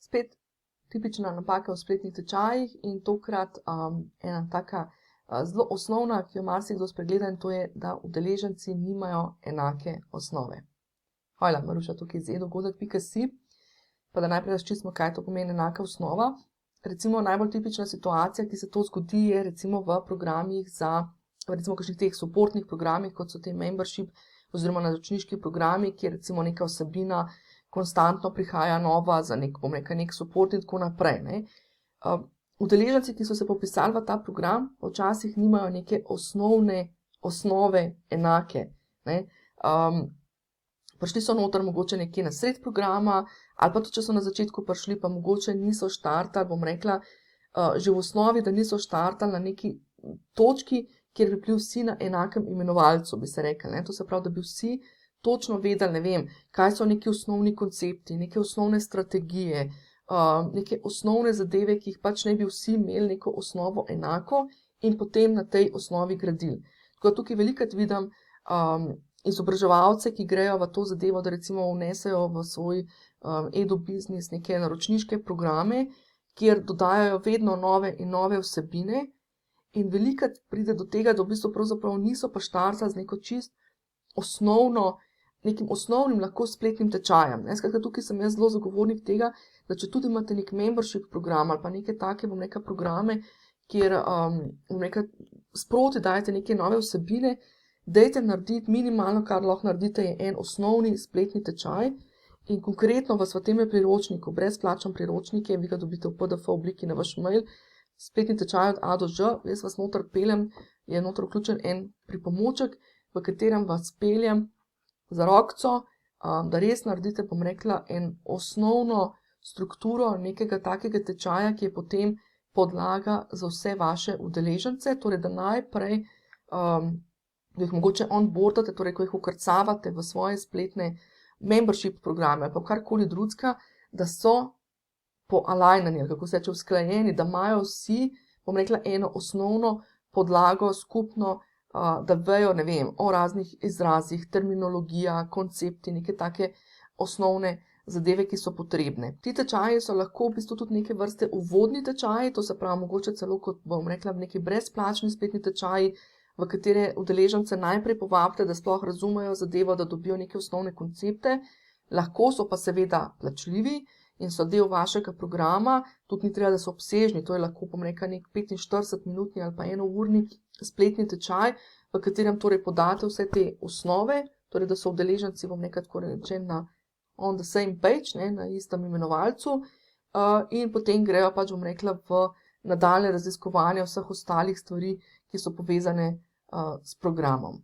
spet tipična napaka v spletnih tečajih in tokrat ena taka zelo osnovna, ki jo marsikdo spregleda, in to je, da udeleženci nimajo enake osnove. Hvala, Maruša, tukaj z e-dogodek.si. Pa da najprej razčistimo, kaj to pomeni enaka osnova. Recimo najbolj tipična situacija, ki se to zgodi, je recimo v programih recimo kakšnih teh supportnih programih, kot so te membership oziroma naročniški programi, kjer recimo neka vsebina konstantno prihaja nova za nek support in tako naprej. Ne. Udeleženci, ki so se popisali v ta program, včasih nimajo neke osnove enake. Ne. Prišli so noter mogoče nekje na sred programa, ali pa tudi, če so na začetku prišli, pa mogoče niso štartali, že v osnovi, da niso štartali na neki točki, kjer bi bili vsi na enakem imenovalcu, bi se rekli. Ne? To se pravi, da bi vsi točno vedeli, ne vem, kaj so neki osnovni koncepti, neke osnovne strategije, neke osnovne zadeve, ki jih pač ne bi vsi imeli neko osnovo enako in potem na tej osnovi gradili. Tako da tukaj velikokrat vidim izobraževalce, ki grejo v to zadevo, da recimo vnesejo v svoj edu-biznis neke naročniške programe, kjer dodajajo vedno nove in nove vsebine in velikokrat pride do tega, da v bistvu pravzaprav niso pa štartali z neko čist nekim osnovnim lahko spletnim tečajem. Skratka, tukaj sem jaz zelo zagovornik tega, da če tudi imate nek membership program ali pa neke take, programe, kjer sproti dajete neke nove vsebine, dajte narediti minimalno, kar lahko naredite, je en osnovni spletni tečaj in konkretno vas v tem priročniku, brezplačen priročnik je, vi ga dobite v PDF obliki na vaš mail, spletni tečaj od A do Ž, jaz vas noter peljem, je noter vključen en pripomoček, v katerem vas peljem za rokico, da res naredite, en osnovno strukturo nekega takega tečaja, ki je potem podlaga za vse vaše udeležence, torej da najprej jih mogoče onboardate, torej ko jih vkrcavate v svoje spletne membership programe, pa karkoli drugega, da so poalignani, kako se reče, usklajeni, da imajo vsi, eno osnovno podlago skupno, da vejo, ne vem, o raznih izrazih, terminologija, koncepti, neke take osnovne zadeve, ki so potrebne. Ti tečaji so lahko v bistvu tudi neke vrste uvodni tečaji, to se pravi mogoče celo kot, neki brezplačni spletni tečaji, v katere udeležence najprej povabite, da sploh razumejo zadevo, da dobijo neke osnovne koncepte, lahko so pa seveda plačljivi in so del vašega programa, tudi ni treba, da so obsežni, to je lahko, nek 45-minutni ali pa enourni spletni tečaj, v katerem torej podate vse te osnove, torej da so udeleženci, tako rečen, na on the same page, ne, na istem imenovalcu, in potem grejo pač, v nadaljnje raziskovanje vseh ostalih stvari, ki so povezane s programom.